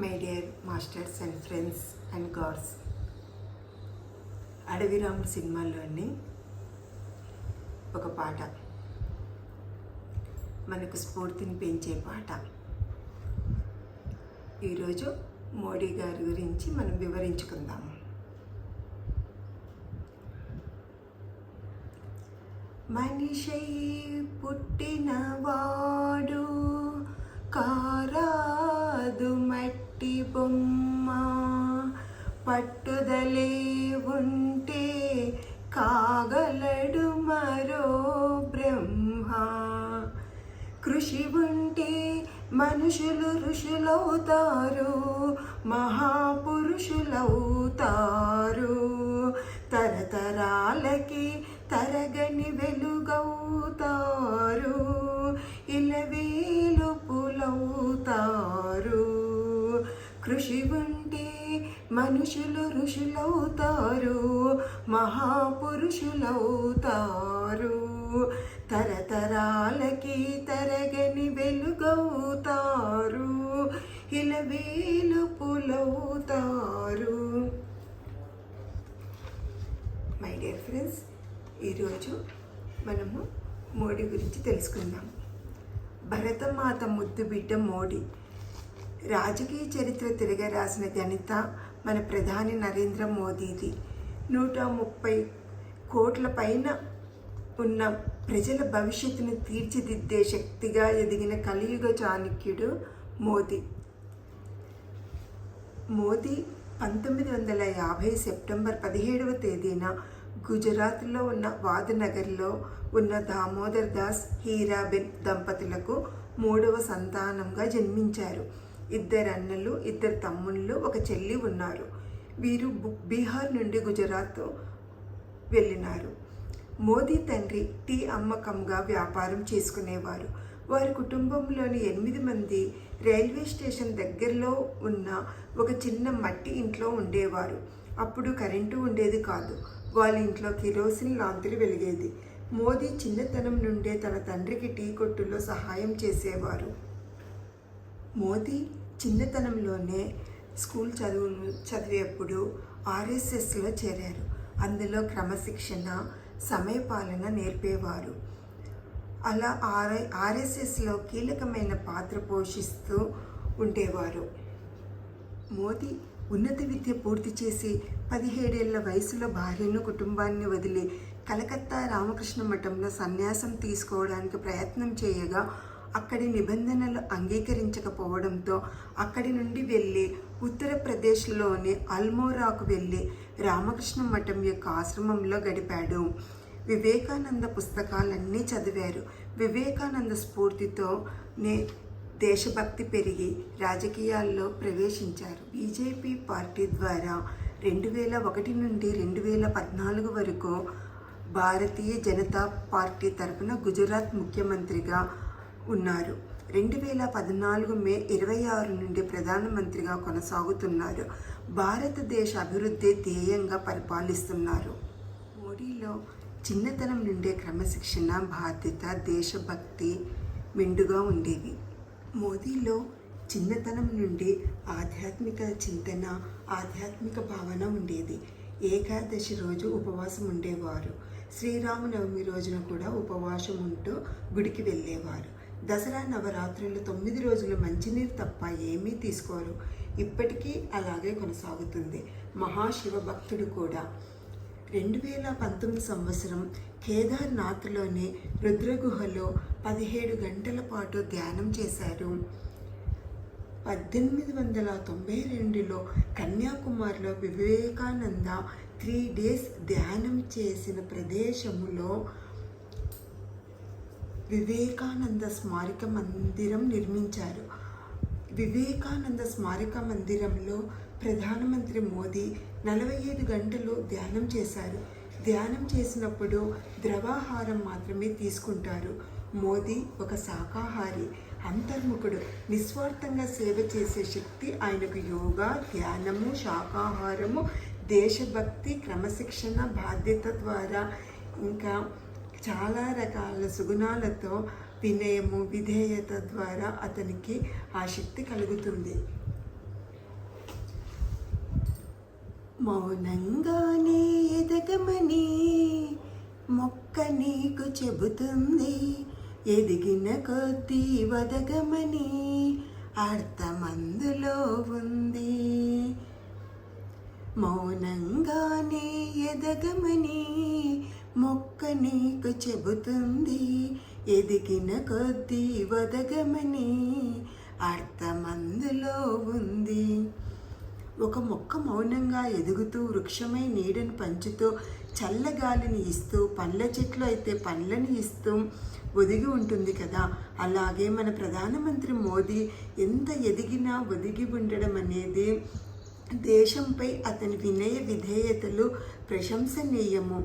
My dear masters and friends and gods, Adavi Ramudu సినిమాలోని ఒక పాట మనకు స్ఫూర్తిని పెంచే పాట. ఈరోజు మోడీ గారి గురించి మనం వివరించుకుందాము. మనిషై పుట్టినవాడు కారాదు మట్టి బొమ్మ, పట్టుదలే ఉంటే కాగలడు మరో బ్రహ్మ. కృషి ఉంటే మనుషులు ఋషులవుతారు, మహాపురుషులవుతారు, తరతరాలకి తరగని వెలుగవుతారు, ఇలవేలుపులవుతారు. కృషి ఉంటే మనుషులు ఋషులవుతారు, మహాపురుషులవుతారు, తరతరాలకి తరగని వెలుగవుతారు, ఇలవేలుపులవుతారు. మై డియర్ ఫ్రెండ్స్, ఈరోజు మనము మోడీ గురించి తెలుసుకుందాం. భరతమాత ముద్దు బిడ్డ మోడీ. రాజకీయ చరిత్ర తిరగరాసిన ఘనత మన ప్రధాని నరేంద్ర మోదీది. 130 కోట్ల పైన ఉన్న ప్రజల భవిష్యత్తును తీర్చిదిద్దే శక్తిగా ఎదిగిన కలియుగ చాణక్యుడు మోదీ. 1950 సెప్టెంబర్ 17వ తేదీన గుజరాత్లో ఉన్న వాద్నగర్లో ఉన్న దామోదర్ దాస్ హీరాబెన్ దంపతులకు 3వ సంతానంగా జన్మించారు. 2 అన్నలు, 2 తమ్ముళ్ళు, ఒక చెల్లి ఉన్నారు. వీరు బీహార్ నుండి గుజరాత్ వెళ్ళినారు. మోదీ తండ్రి టీ అమ్మకంగా వ్యాపారం చేసుకునేవారు. వారి కుటుంబంలోని 8 మంది రైల్వే స్టేషన్ దగ్గరలో ఉన్న ఒక చిన్న మట్టి ఇంట్లో ఉండేవారు. అప్పుడు కరెంటు ఉండేది కాదు. వాళ్ళ ఇంట్లో కిరోసిన్ లాంతరు వెలిగేది. మోదీ చిన్నతనం నుండే తన తండ్రికి టీ కొట్టులో సహాయం చేసేవారు. మోదీ చిన్నతనంలోనే స్కూల్ చదివేప్పుడు ఆర్ఎస్ఎస్లో చేరారు. అందులో క్రమశిక్షణ, సమయపాలన నేర్పేవారు. అలా ఆర్ఎస్ఎస్లో కీలకమైన పాత్ర పోషిస్తూ ఉండేవారు. మోదీ ఉన్నత విద్య పూర్తి చేసి 17 ఏళ్ల వయసులో భార్యను, కుటుంబాన్ని వదిలి కలకత్తా రామకృష్ణ మఠంలో సన్యాసం తీసుకోవడానికి ప్రయత్నం చేయగా అక్కడి నిబంధనలు అంగీకరించకపోవడంతో అక్కడి నుండి వెళ్ళి ఉత్తరప్రదేశ్లోని అల్మోరాకు వెళ్ళి రామకృష్ణ మఠం యొక్క ఆశ్రమంలో గడిపాడు. వివేకానంద పుస్తకాలన్నీ చదివారు. వివేకానంద స్ఫూర్తితోనే దేశభక్తి పెరిగి రాజకీయాల్లో ప్రవేశించారు. బీజేపీ పార్టీ ద్వారా 2001 నుండి 2014 వరకు భారతీయ జనతా పార్టీ తరఫున గుజరాత్ ముఖ్యమంత్రిగా ఉన్నారు. 2014 మే 26 నుండి ప్రధానమంత్రిగా కొనసాగుతున్నారు. భారతదేశ అభివృద్ధి ధ్యేయంగా పరిపాలిస్తున్నారు. మోడీలో చిన్నతనం నుండే క్రమశిక్షణ, బాధ్యత, దేశభక్తి మెండుగా ఉండేవి. మోదీలో చిన్నతనం నుండి ఆధ్యాత్మిక చింతన, ఆధ్యాత్మిక భావన ఉండేది. ఏకాదశి రోజు ఉపవాసం ఉండేవారు. శ్రీరామనవమి రోజున కూడా ఉపవాసం ఉంటూ గుడికి వెళ్ళేవారు. దసరా నవరాత్రులు 9 రోజులు మంచినీరు తప్ప ఏమీ తీసుకోరు. ఇప్పటికీ అలాగే కొనసాగుతుంది. మహాశివ భక్తుడు కూడా. 2019 సంవత్సరం కేదార్నాథ్లోని రుద్రగుహలో 17 గంటల పాటు ధ్యానం చేశారు. 1892లో కన్యాకుమారిలో వివేకానంద 3 days ధ్యానం చేసిన ప్రదేశములో వివేకానంద స్మారక మందిరం నిర్మించారు. వివేకానంద స్మారక మందిరంలో ప్రధానమంత్రి మోదీ 45 గంటలు ధ్యానం చేశారు. ధ్యానం చేసినప్పుడు ద్రవాహారం మాత్రమే తీసుకుంటారు. మోదీ ఒక శాకాహారి, అంతర్ముఖుడు. నిస్వార్థంగా సేవ చేసే శక్తి ఆయనకు. యోగా, ధ్యానము, శాకాహారము, దేశభక్తి, క్రమశిక్షణ, బాధ్యత ద్వారా ఇంకా చాలా రకాల సుగుణాలతో వినయము, విధేయత ద్వారా అతనికి ఆ శక్తి కలుగుతుంది. మౌనంగానే ఎదగమని మొక్క నీకు చెబుతుంది, ఎదిగిన కొద్దీ వదగమని అర్థమందులో ఉంది. మౌనంగానే ఎదగమని మొక్క నీకు చెబుతుంది, ఎదిగిన కొద్దీ వదగమని అర్థమందులో ఉంది. ఒక మొక్క మౌనంగా ఎదుగుతూ వృక్షమై నీడను పంచుతూ చల్లగాలిని ఇస్తూ పండ్ల చెట్లు అయితే పండ్లను ఇస్తూ ఒదిగి ఉంటుంది కదా. అలాగే మన ప్రధానమంత్రి మోదీ ఎంత ఎదిగినా ఒదిగి ఉండడం అనేది దేశంపై అతని వినయ విధేయతలు ప్రశంసనీయము.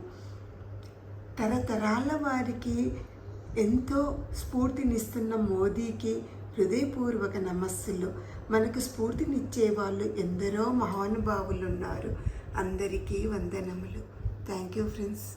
తరతరాల వారికి ఎంతో స్ఫూర్తినిస్తున్న మోదీకి హృదయపూర్వక నమస్సులు. మనకు స్ఫూర్తినిచ్చే వాళ్ళు ఎందరో మహానుభావులు ఉన్నారు. అందరికీ వందనములు. Thank you friends.